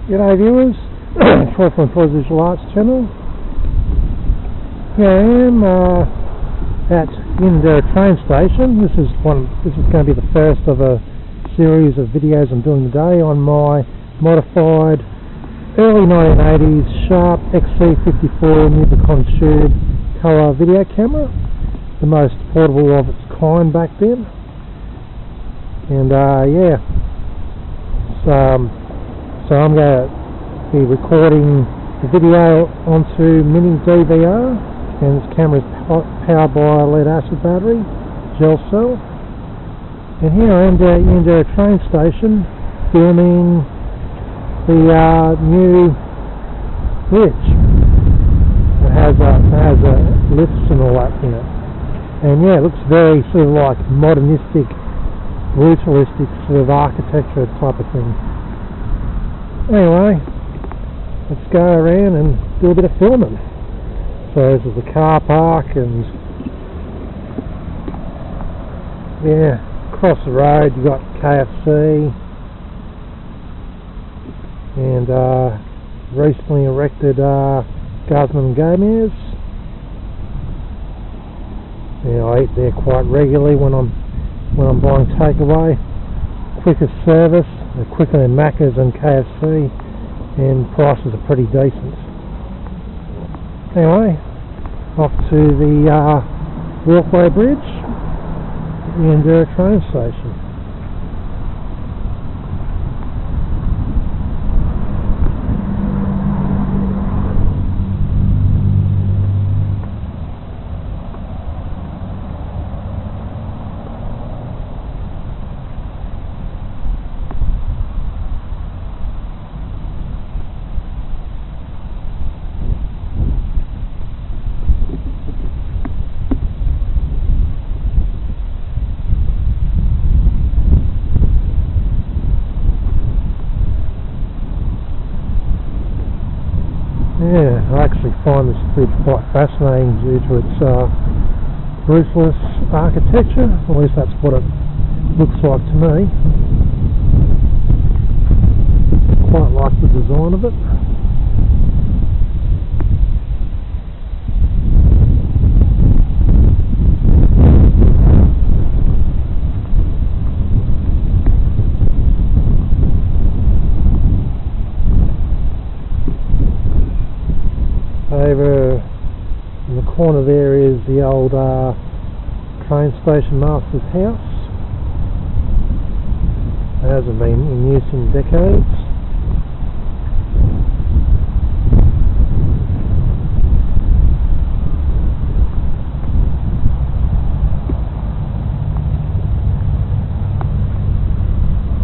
G'day viewers, Flowframes Visual Arts channel. Here I am at Unanderra train station. This is going to be the first of a series of videos I'm doing today on my modified early 1980s Sharp XC-54 newvicon tube colour video camera, the most portable of its kind back then. And yeah, so I'm going to be recording the video onto mini DVR, and this camera is powered by a lead acid battery, gel cell. And here I am at Unanderra train station filming the new bridge. It has lifts and all that in it. And yeah, it looks very sort of like modernistic, brutalistic sort of architecture type of thing. Anyway, let's go around and do a bit of filming. So this is the car park, and yeah, across the road you've got KFC and recently erected Guzman and Gomez. Yeah, I eat there quite regularly when I'm buying takeaway. Quicker service, quicker than Macca's and KFC, and prices are pretty decent. Anyway, off to the walkway bridge, the Unanderra train station. Yeah, I actually find this bridge quite fascinating due to its brutalist architecture. At least that's what it looks like to me. Quite like the design of it. Over in the corner there is the old train station master's house. It hasn't been in use in decades.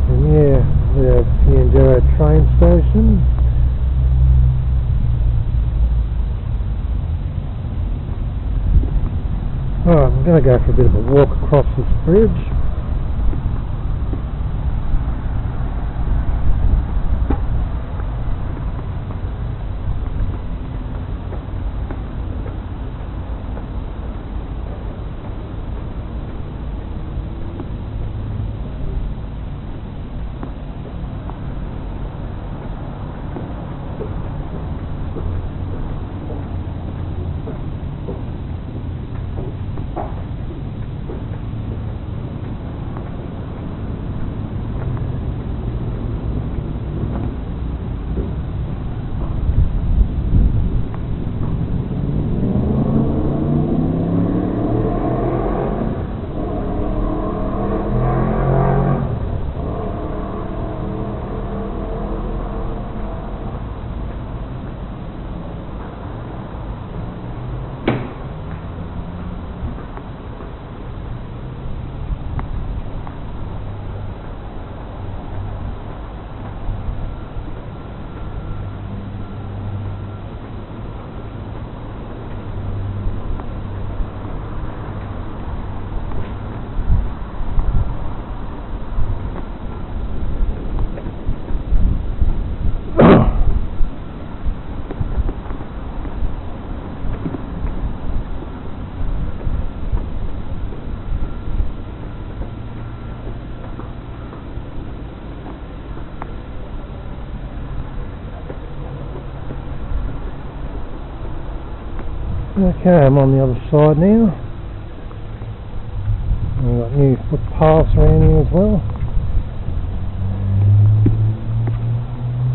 And yeah, the Unanderra train station. Alright, I'm going to go for a bit of a walk across this bridge. Okay, I'm on the other side now. We've got new footpaths around here as well.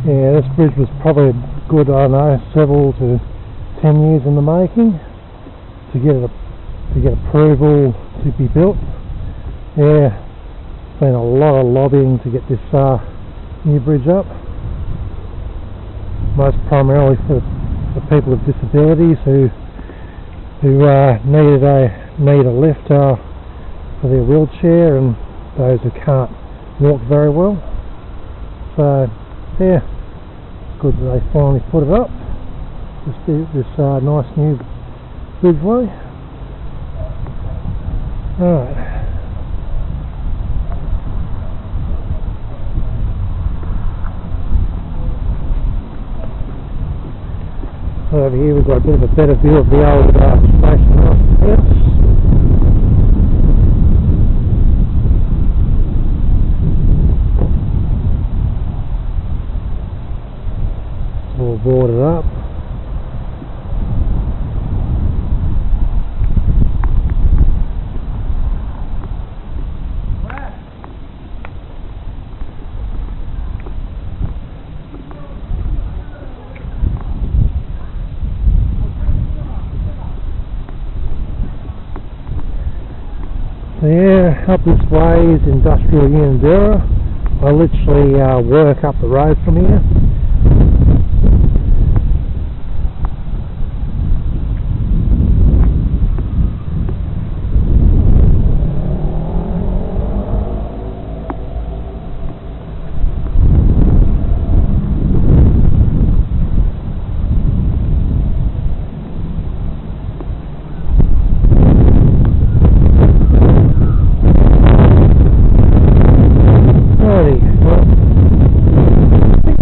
Yeah, this bridge was probably a good, I don't know, several to 10 years in the making to get approval to be built. Yeah, it's been a lot of lobbying to get this new bridge up. Most primarily for people with disabilities who need a lift for their wheelchair, and those who can't walk very well. So yeah, good that they finally put it up. This nice new bridgeway. Right. Over here we've got a bit of a better view of the old station house. It's all boarded up. So yeah, up this way is industrial Unanderra. I literally work up the road from here.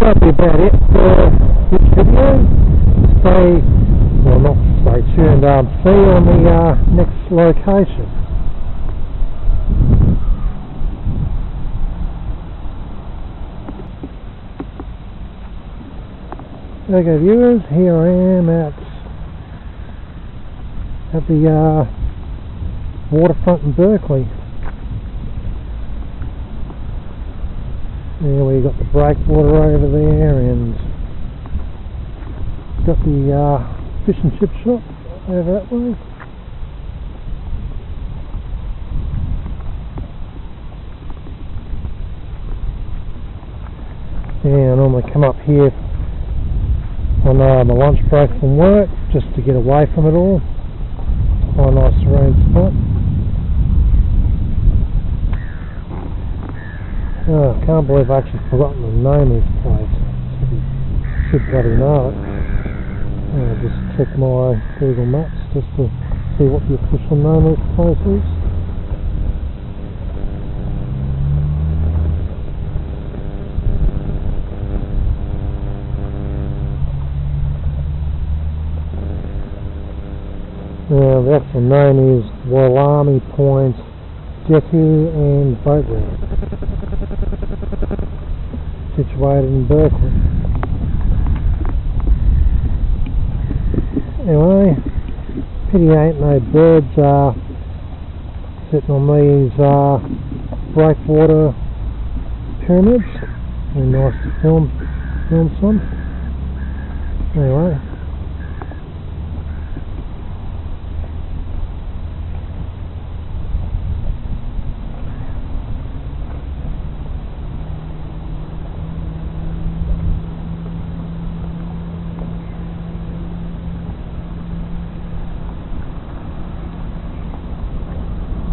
That'll be about it for this video. Stay tuned, see you on the next location. Okay viewers, here I am at the waterfront in Berkeley. There we got the breakwater over there, and got the fish and chip shop over that way. Yeah, I normally come up here on my lunch break from work just to get away from it all. Quite a nice serene spot. Oh, I can't believe I've actually forgotten the name of this place. Should bloody know it. I'll just check my Google Maps just to see what the official name of this place is. The actual name is Wollami Point Jetty and Boat Ramp, situated in Berkeley. Anyway, pity ain't no birds sitting on these breakwater pyramids. Very nice to film some. Anyway.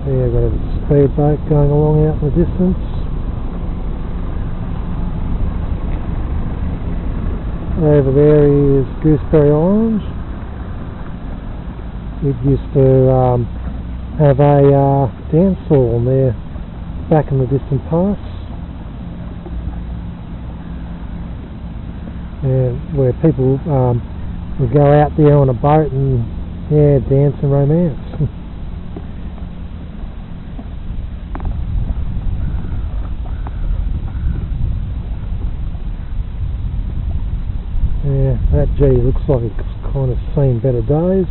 Yeah, got a speedboat going along out in the distance. Over there is Gooseberry Orange. It used to have a dance hall on there back in the distant past. Where people would go out there on a boat and dance and romance. Yeah, that G looks like it's kind of seen better days.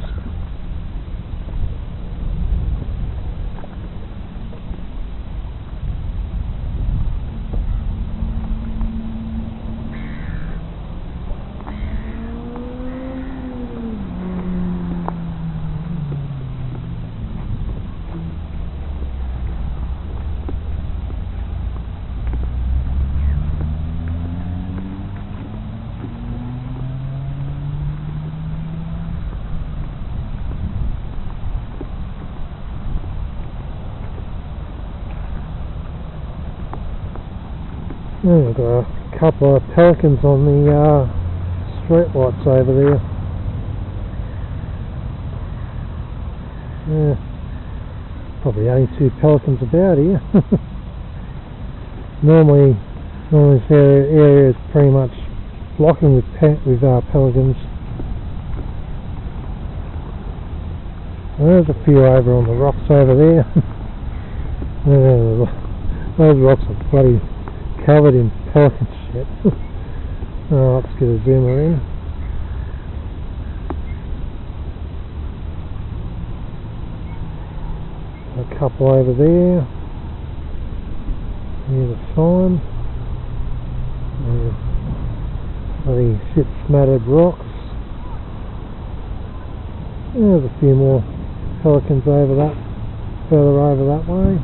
Yeah, we've got a couple of pelicans on the street lights over there. Yeah, probably only 2 pelicans about here. normally this area is pretty much blocking with pelicans. There's a few over on the rocks over there. Those rocks are bloody covered in pelican shit. Oh, let's get a zoomer in. A couple over there. Here's a sign. Bloody shit smattered rocks. There's a few more pelicans over that, further over that way.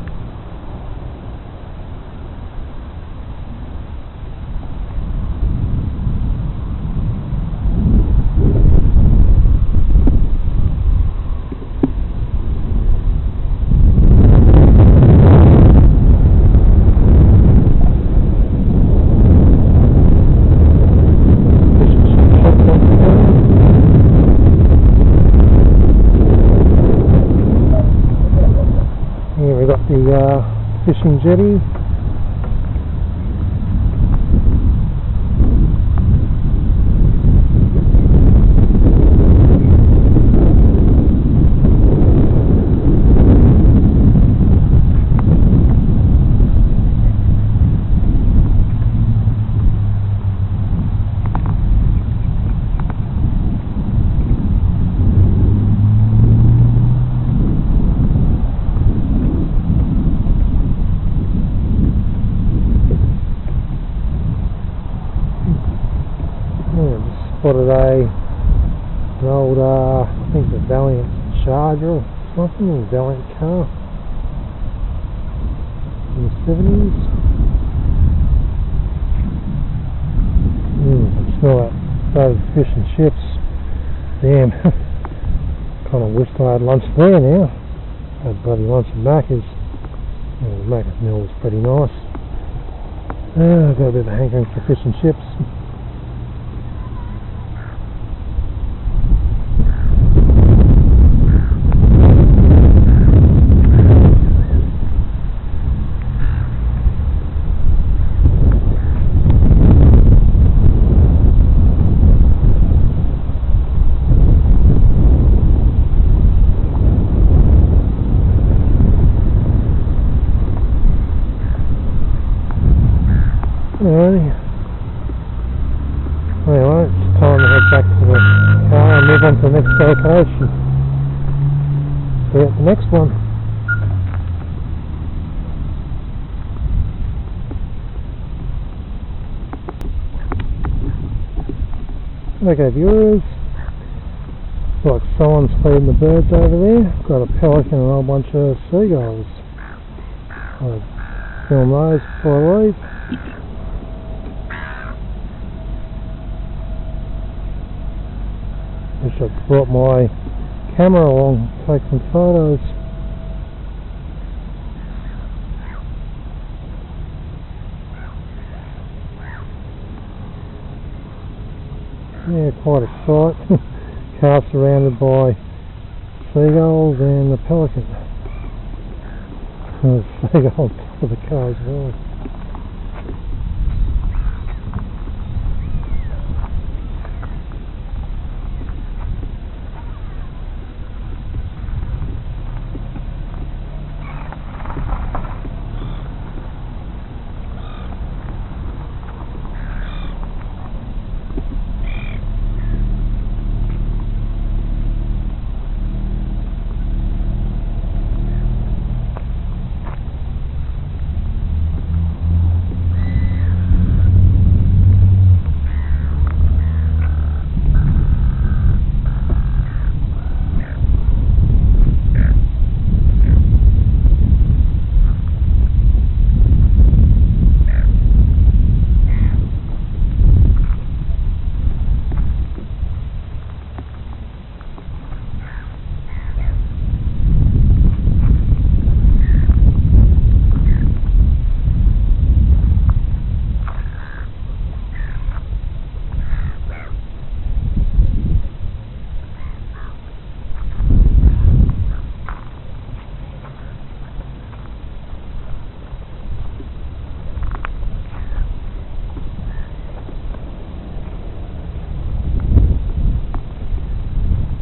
Fishing jetty. Spotted an old, I think it's a Valiant Charger or something, a Valiant car in the 70s. I smell those fish and chips. Damn, kind of wished I had lunch there now. I had bloody lunch at Macca's. The Macca's meal was pretty nice. I've got a bit of a hankering for fish and chips. Anyway, it's time to head back to the car and move on to the next location. See you at the next one. Okay viewers, like someone's feeding the birds over there. Got a pelican and a whole bunch of seagulls. I'll film those before I leave. Wish I brought my camera along to take some photos. Yeah, quite a sight. Car surrounded by seagulls and the pelican. There's a seagull on top of the car as well.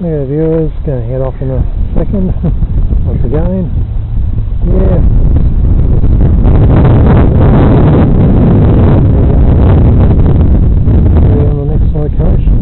Yeah, viewers, going to head off in a second. Once again, yeah. See on the next location.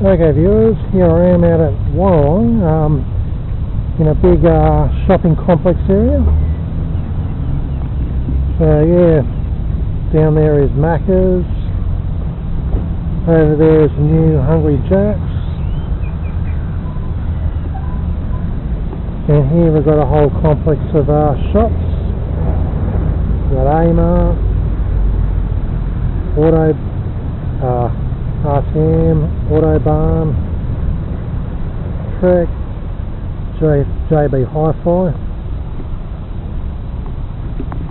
Okay viewers, here I am out at Warrawong, in a big shopping complex area. So yeah, down there is Macca's, over there is new Hungry Jack's, and here we've got a whole complex of shops. We've got Amar, RCM, Autobarn, Trek, JB Hi-Fi,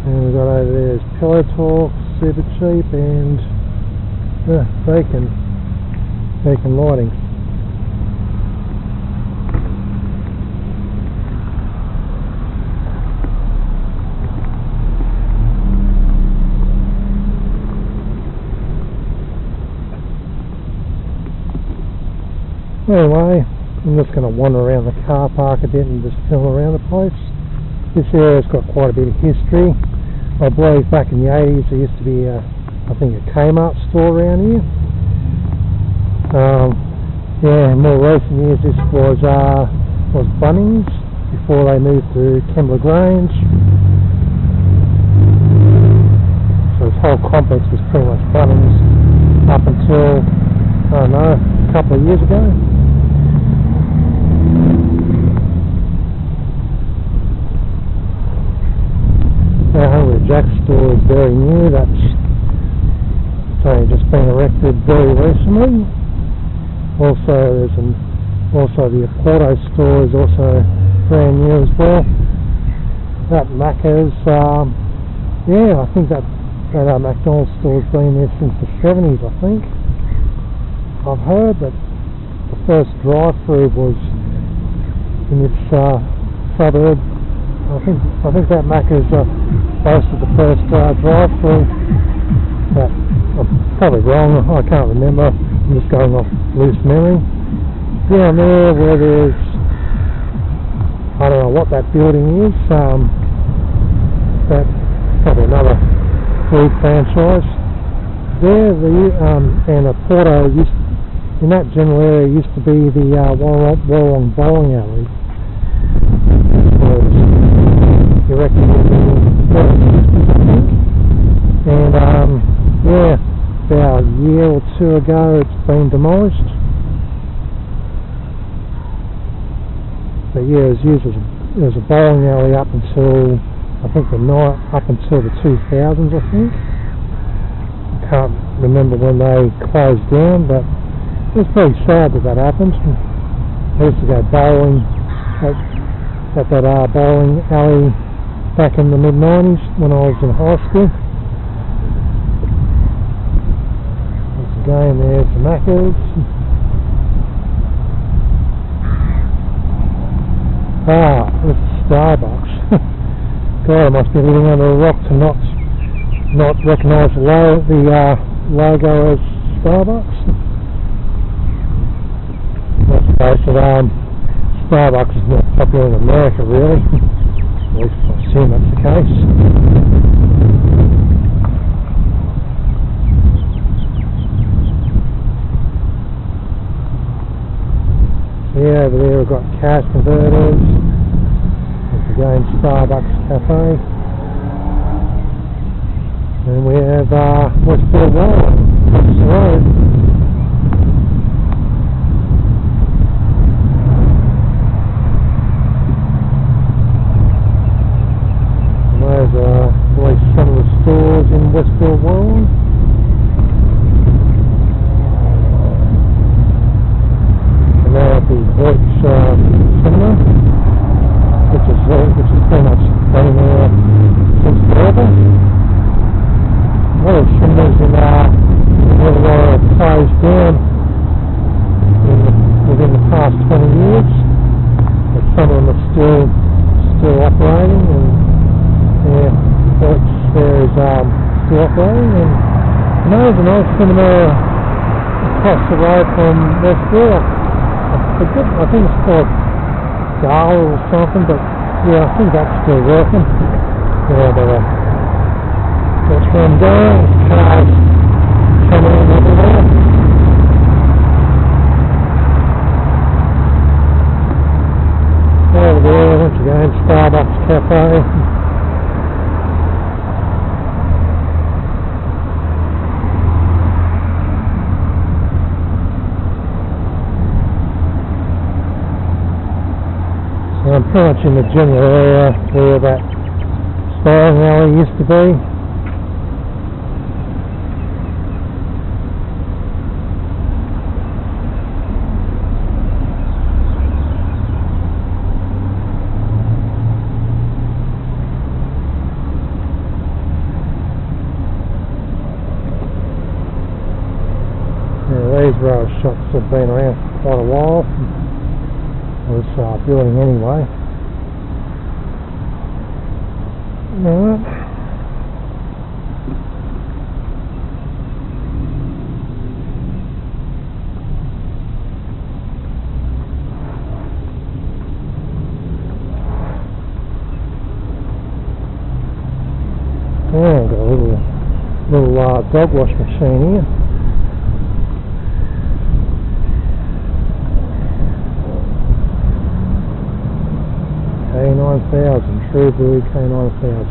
and we've got over there is Pillow Talk, Super Cheap, and Beacon Lighting. Anyway, I'm just going to wander around the car park a bit and just film around the place. This area's got quite a bit of history. I believe back in the 80s there used to be I think a Kmart store around here. Yeah, in more recent years this was Bunnings before they moved to Kembla Grange. So this whole complex was pretty much Bunnings up until, I don't know, a couple of years ago. The Hungry Jack's store is very new. That's only just been erected very recently. Also, the Porto store is also brand new as well. That Macca's, yeah, I think that McDonald's store's been there since the 70s, I think. I've heard that the first drive-through was in this suburb. I think that Macca's boasted the first drive-through. But I'm probably wrong. I can't remember. I'm just going off loose memory. Down there where there's, I don't know what that building is. That's probably another food franchise. There, and a Porto in that general area used to be the Warrawong bowling alley. Erected in the 60s, I think. And yeah, about a year or two ago it's been demolished. But yeah, it was used as a bowling alley up until the 2000s, I think. I can't remember when they closed down, but it was pretty sad that happened. I used to go bowling at that bowling alley back in the mid-90s when I was in high school. Once again, there's the Macca's. It's Starbucks. God, I must be living under a rock to not recognise the logo as Starbucks. Let's face it, Starbucks is not popular in America, really. At least I assume that's the case. Yeah, over there we've got cash converters. Once again, Starbucks Cafe. And we have Westfield Road across the road. And there's at least some of the stores in Westfield Road. And now the Deutsche Cinema. cinema across the road from Westfield. I think it's called Gala or something, but yeah, I think that's still working. Yeah, that's one down, cars coming in everywhere. Over there, once again, Starbucks Cafe. So I'm pretty much in the general area where that bowling alley used to be. These row shops have been around for quite a while. This building anyway. Right. Yeah, I've got a little dog wash machine here. K9000, Shrewsbury K9000.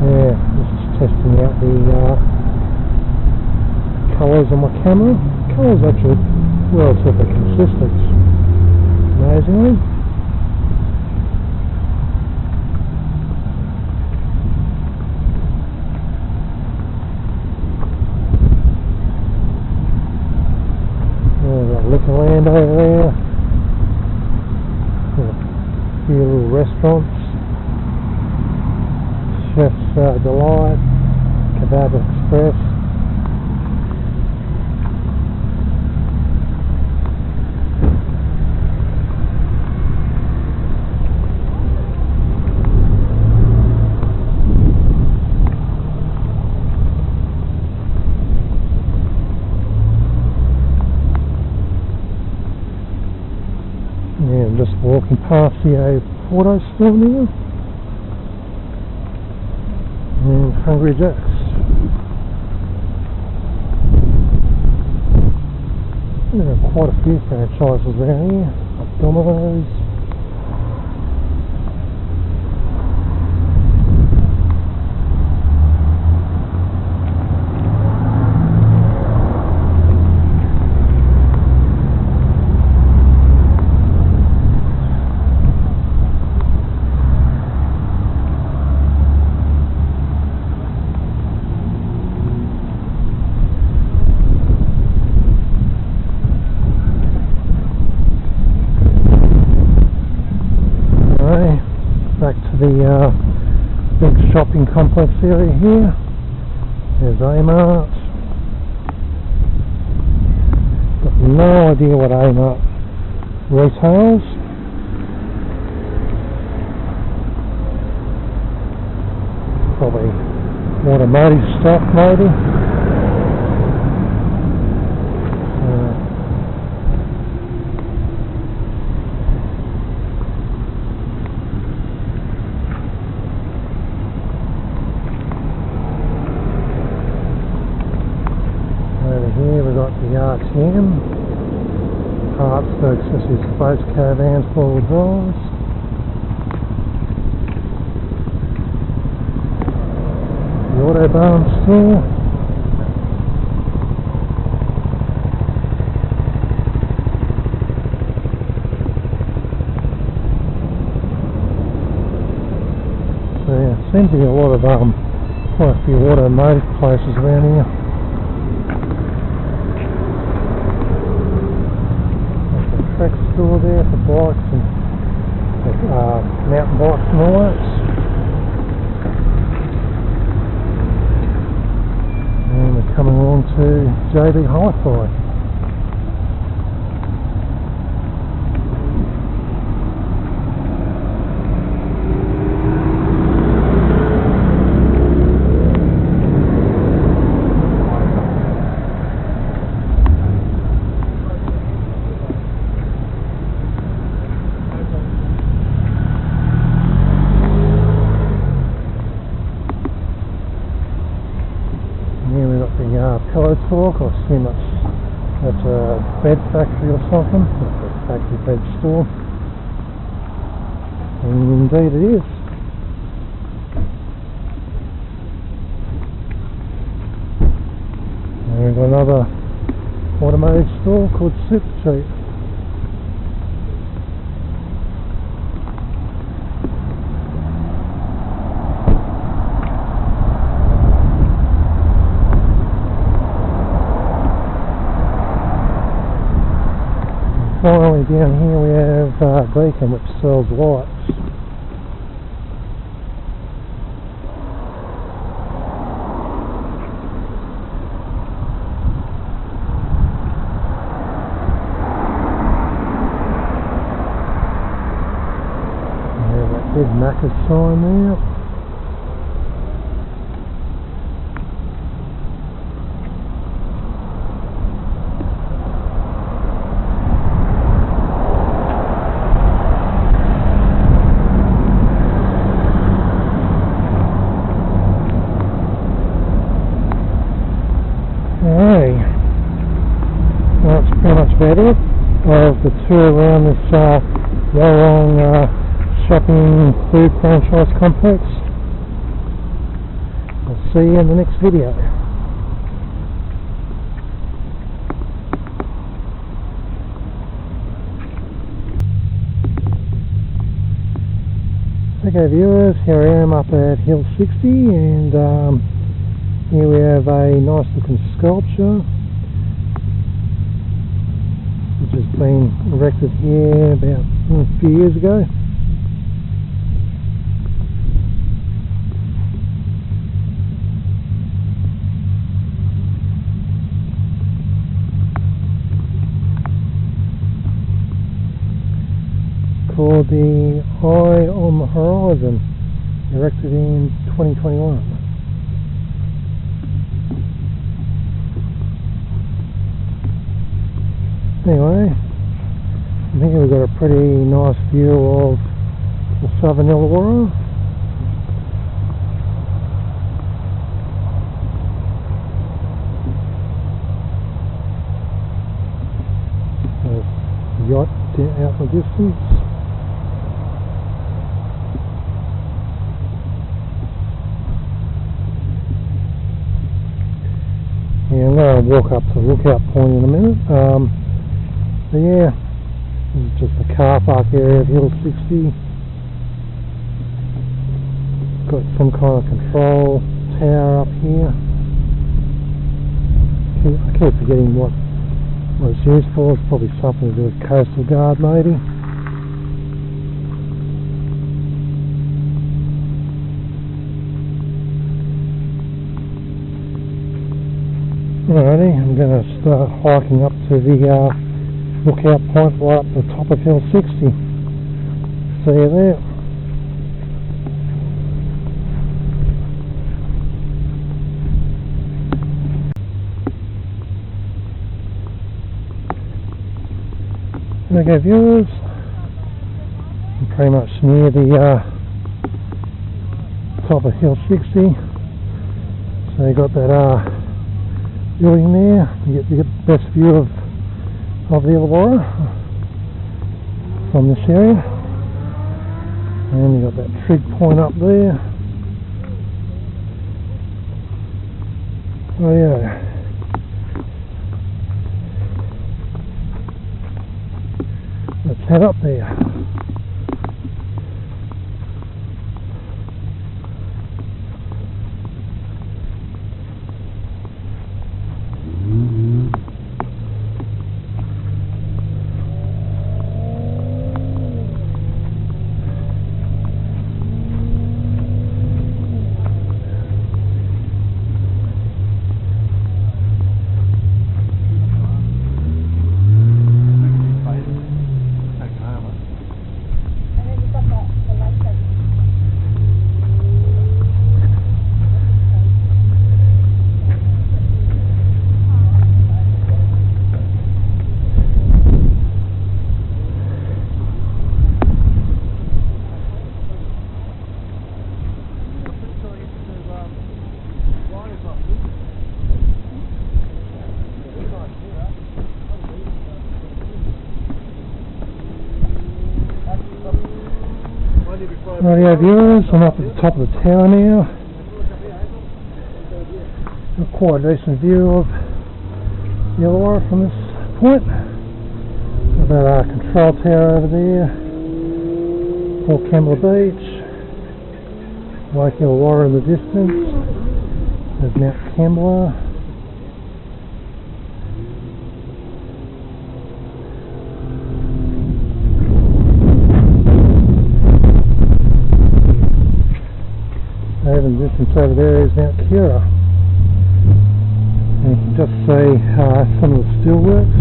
Yeah, just testing out the colours on my camera. Colours actually relatively consistent, amazingly. Got liquor land over there. A few little restaurants. Chef's Delight, Kebab Express. Yeah, I'm just walking past the photo store now. And Hungry Jack's. There are quite a few franchises around here. Domino's. Back to the big shopping complex area here. There's Amart. Got no idea what Amart retails. Probably automotive stuff, maybe. Here we've got the RTM, parts for accessories for boats, caravans, four-wheel drives. The Autobarn store. So yeah, seems to be a lot of quite a few automotive places around here. Store there for bikes and mountain bikes and all that. And we're coming along to JB Hi-Fi. store, I assume that's a bed factory or something, a factory bed store, and indeed it is. And we've got another automotive store called Supercheap. Finally down here we have Beacon, which sells lights. Big Macca's sign there. Alrighty, well, that's pretty much about it of the tour around this Warrawong shopping food franchise complex. I'll see you in the next video. Okay viewers, here I am up at Hill 60, and here we have a nice looking sculpture which has been erected here about a few years ago. Called the Eye on the Horizon, erected in 2021. Anyway, I think we've got a pretty nice view of the southern Illawarra. There's a yacht out in the distance. Yeah, I'm going to walk up to the lookout point in a minute. But yeah, this is just the car park area of Hill 60. Got some kind of control tower up here. I keep forgetting what it's used for. It's probably something to do with Coastal Guard maybe. Alrighty, I'm going to start hiking up to the lookout point right up the top of Hill 60. See you there. Okay viewers, I'm pretty much near the top of Hill 60. So you got that building there, you get the best view of the Illawarra from this area, and you got that trig point up there. Oh yeah, let's head up there. Rightio viewers, I'm up at the top of the tower now. Got quite a decent view of the Illawarra from this point. Got that control tower over there, Port Kembla Beach, Lake Illawarra in the distance. There's Mount Kembla. Over in the distance over there is Mount Kira. And you can just see some of the steelworks.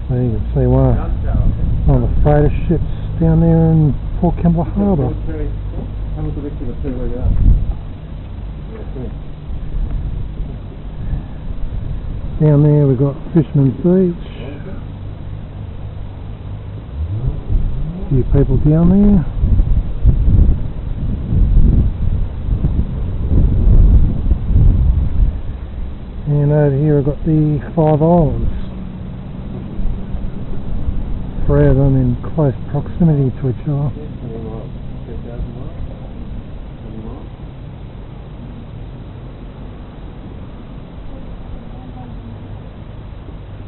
So you can see one of the freighter ships down there in Port Kembla Harbour. Down there we've got Fisherman's Beach. A few people down there. And over here I've got the 5 islands. 3 of them in close proximity to each other.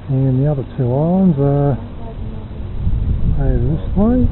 And the other 2 islands are over this way.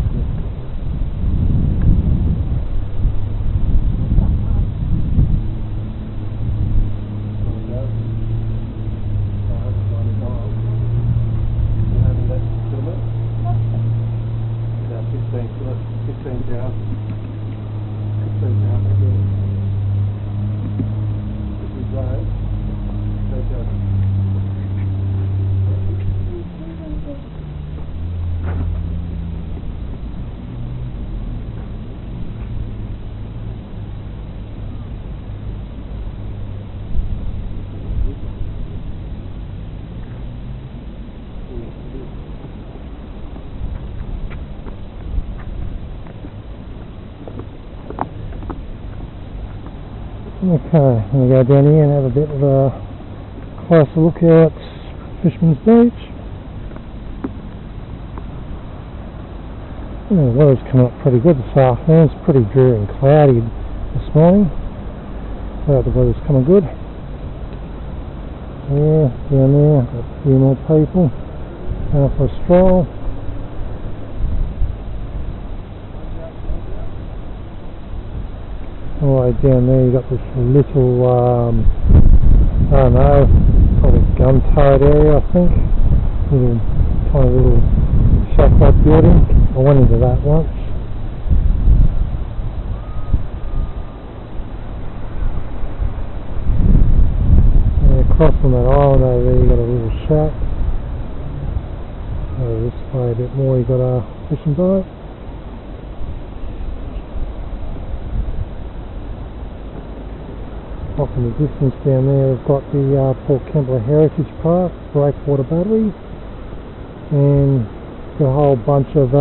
Okay, I'm going to go down here and have a bit of a closer look at Fisherman's Beach. The weather's come up pretty good this afternoon. It's pretty dreary and cloudy this morning, so the weather's coming good. Yeah, down there, got a few more people going for a stroll. All the way down there you've got this little, I don't know, probably gun turret area I think. Tiny little shack-like building. I went into that once. And across from that island over there you've got a little shack. Over this way a bit more you've got a fishing boat. Off in the distance down there we've got the Port Kembla Heritage Park, Breakwater Battery, and got a whole bunch of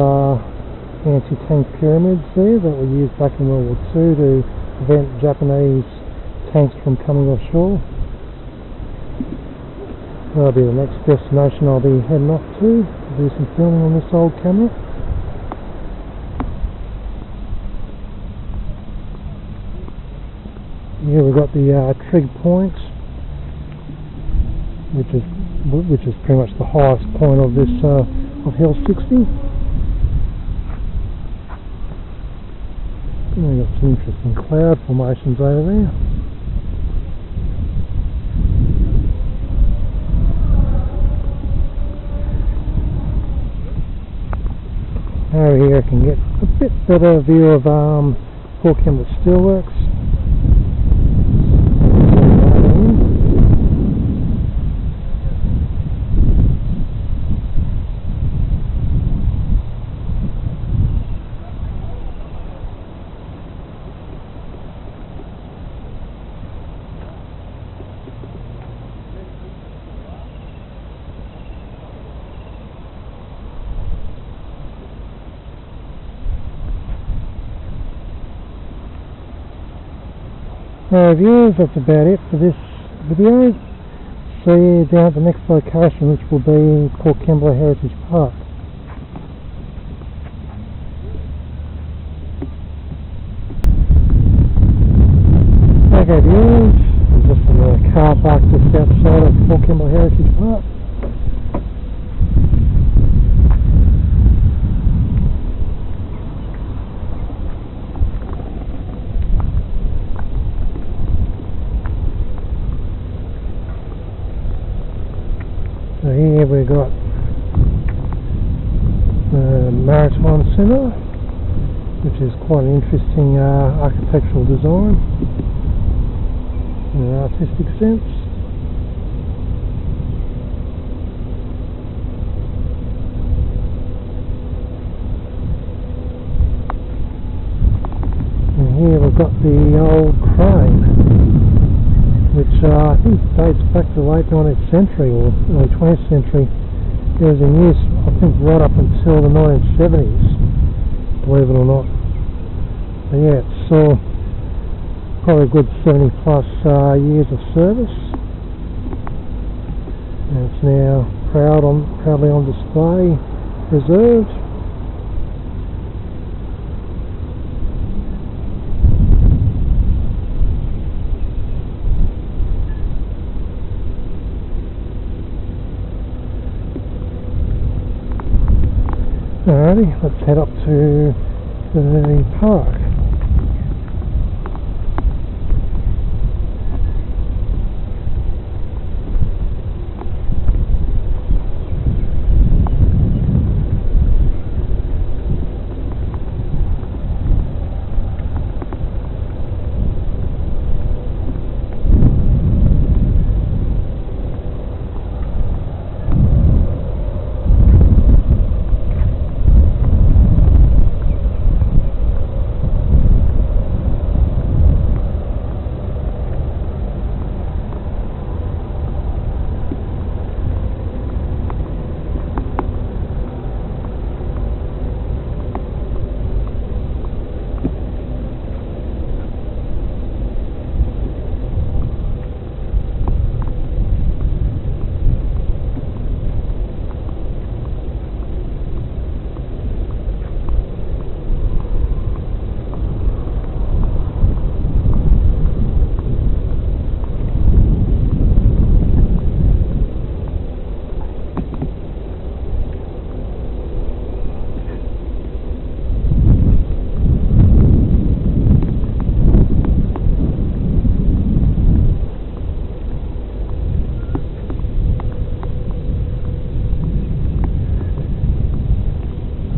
anti-tank pyramids there that were used back in World War II to prevent Japanese tanks from coming offshore. That'll be the next destination I'll be heading off to do some filming on this old camera. Here we've got the Trig Point, which is pretty much the highest point of this of Hill 60. And we've got some interesting cloud formations over there. Over here I can get a bit better view of Port Kembla Steelworks. Viewers, that's about it for this video. see you down at the next location, which will be called Kembla Heritage Park. Okay viewers, this is the car park just outside of Kembla Heritage Park. So here we've got the Maritime Centre, which is quite an interesting architectural design in an artistic sense. And here we've got the old crane, which I think dates back to the late 19th century or early 20th century. It was in use, I think, right up until the 1970s, believe it or not. But yeah, it's probably a good 70 plus years of service, and it's now proudly on display, preserved. Alrighty, let's head up to the park.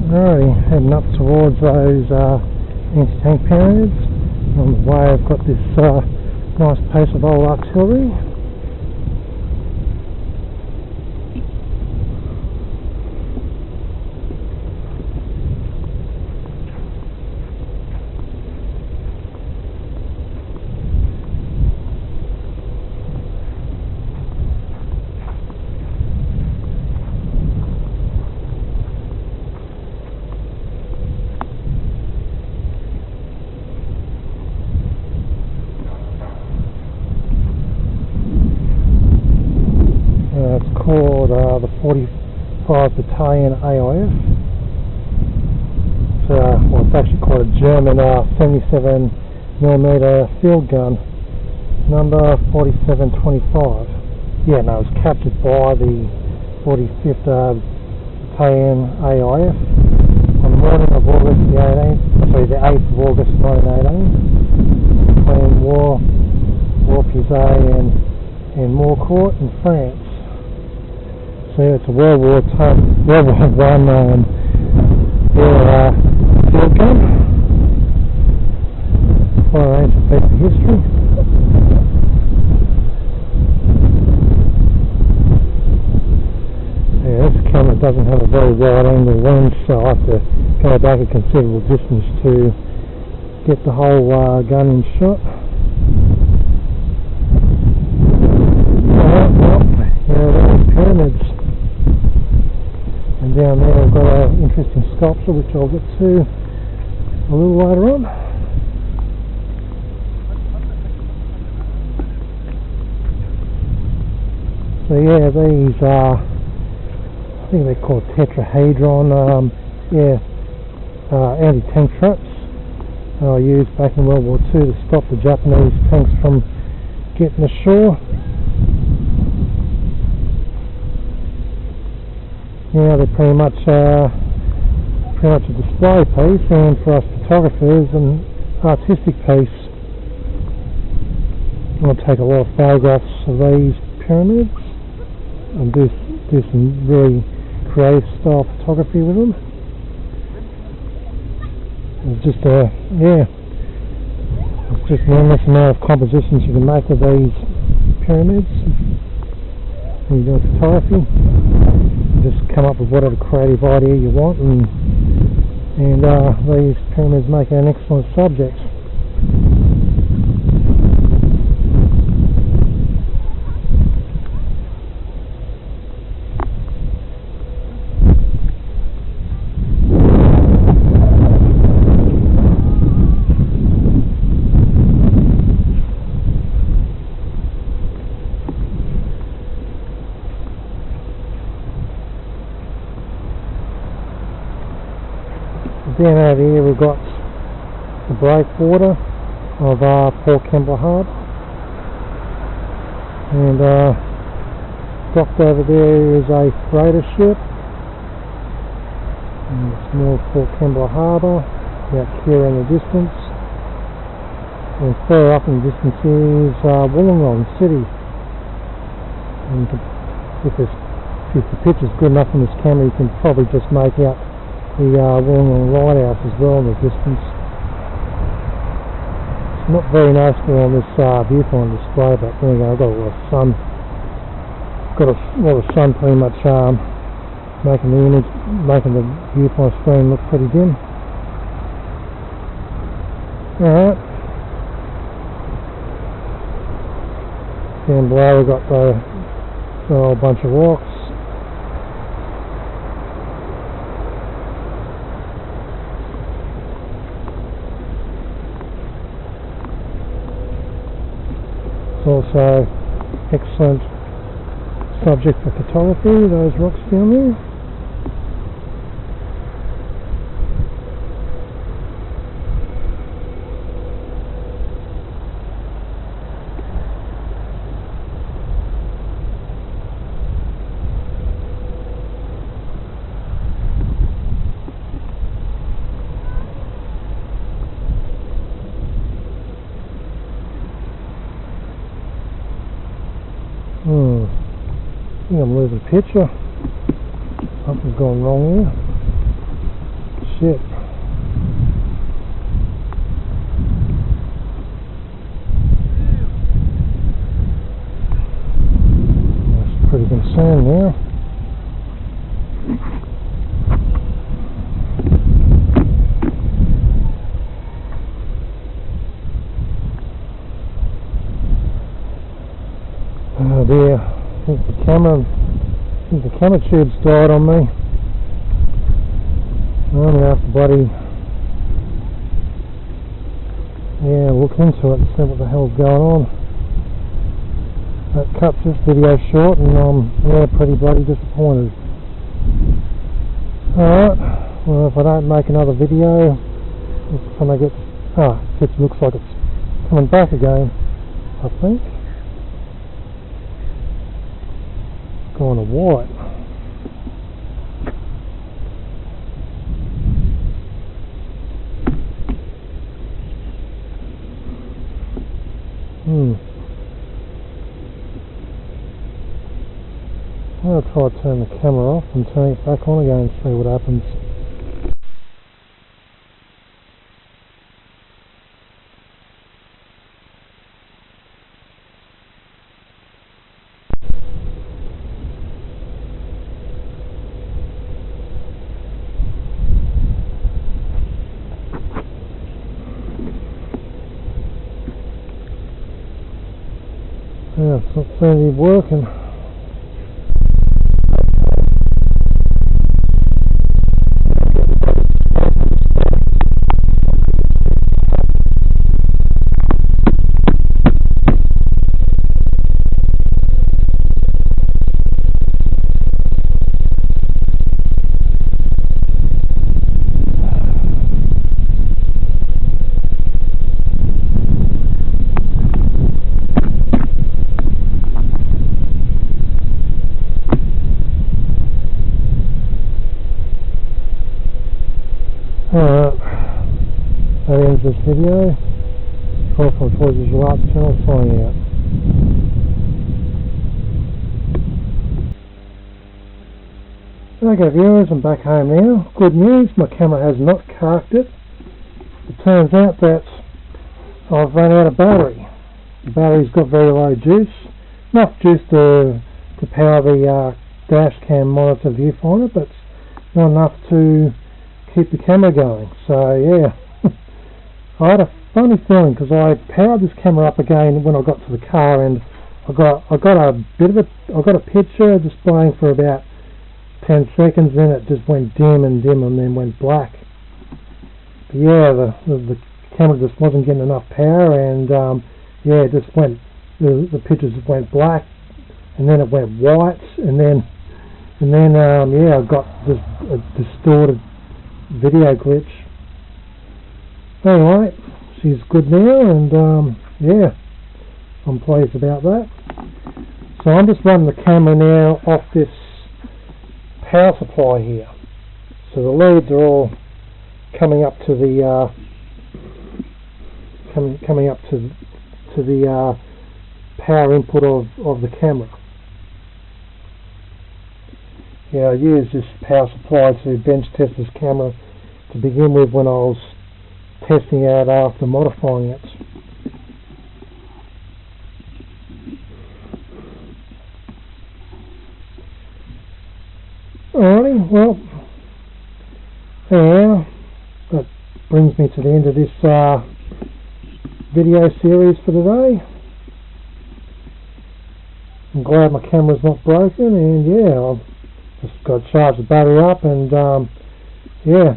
Alrighty, heading up towards those anti-tank pyramids. On the way I've got this nice piece of old artillery. It's called the 45 Battalion AIF. It's actually called a German 77mm field gun, number 4725. Yeah, no, it was captured by the 45th Battalion AIF on the morning of August the 8th of August 1918, between Warpusay and Morcourt in France. So it's a World War I field gun. Quite an ancient piece of history. Yeah, this camera doesn't have a very wide angle lens, so I have to go back a considerable distance to get the whole gun in shot. Here are those pyramids. And down there I've got an interesting sculpture which I'll get to a little later on. yeah, these are, I think they're called tetrahedron, anti-tank traps. They were used back in World War II to stop the Japanese tanks from getting ashore. Yeah, they're pretty much a display piece, and for us photographers, an artistic piece. I'll take a lot of photographs of these pyramids and do some really creative style photography with them. It's just an endless amount of compositions you can make of these pyramids when you're doing photography. You just come up with whatever creative idea you want, and these pyramids make an excellent subject. Down over here we've got the breakwater of Port Kembla Harbour, and docked over there is a freighter ship, and it's more Port Kembla Harbour, about here in the distance, and further up in the distance is Warrawong City. And if the picture's good enough on this camera, you can probably just make out the Warrawong lighthouse as well in the distance. It's not very noticeable on this viewfinder display, but there you go, I've got a lot of sun. Got a lot of sun pretty much making the viewfinder screen look pretty dim. Alright. Down below we've got a whole bunch of rocks. Also excellent subject for photography, those rocks down there. I think I'm losing picture. Something's gone wrong here. Shit. That's pretty concerned now. Oh dear. I think the camera tube's died on me. I'm going to have to bloody look into it and see what the hell's going on. That cuts this video short, and I'm pretty bloody disappointed. Alright, well, if I don't make another video, when I get it looks like it's coming back again, I think. Going to white. I'll try to turn the camera off and turn it back on again and see what happens. Yeah, it's not seeming to be working. this video. From Toys Visual Arts channel, signing out. Okay viewers, I'm back home now. Good news, my camera has not carked it. It turns out that I've run out of battery. The battery's got very low juice. Enough juice to power the dash cam monitor viewfinder, but not enough to keep the camera going. So yeah, I had a funny feeling because I powered this camera up again when I got to the car, and I got a picture displaying for about 10 seconds, then it just went dim and then went black. But yeah, the camera just wasn't getting enough power, and yeah, it just went, the pictures just went black, and then it went white, and then yeah, I got this distorted video glitch. Anyway, she's good now, and yeah, I'm pleased about that. So I'm just running the camera now off this power supply here. So the leads are all coming up to the coming up to the power input of the camera. Yeah, I used this power supply to bench test this camera to begin with when I was testing it after modifying it. Alrighty, well, yeah, that brings me to the end of this video series for today. I'm glad my camera's not broken, and yeah, I've just got to charge the battery up, and yeah,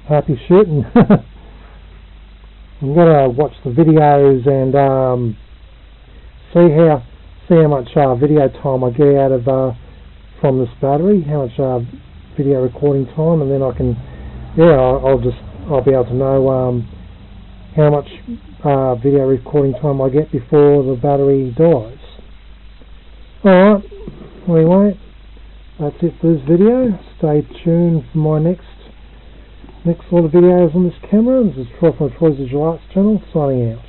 happy shooting. I'm gonna watch the videos and see how much video time I get out of from this battery, how much video recording time, and then I can, yeah, I'll be able to know how much video recording time I get before the battery dies. Alright, anyway, that's it for this video. Stay tuned for my next lot of videos on this camera. This is Troy from Troy's Visual Arts channel, signing out.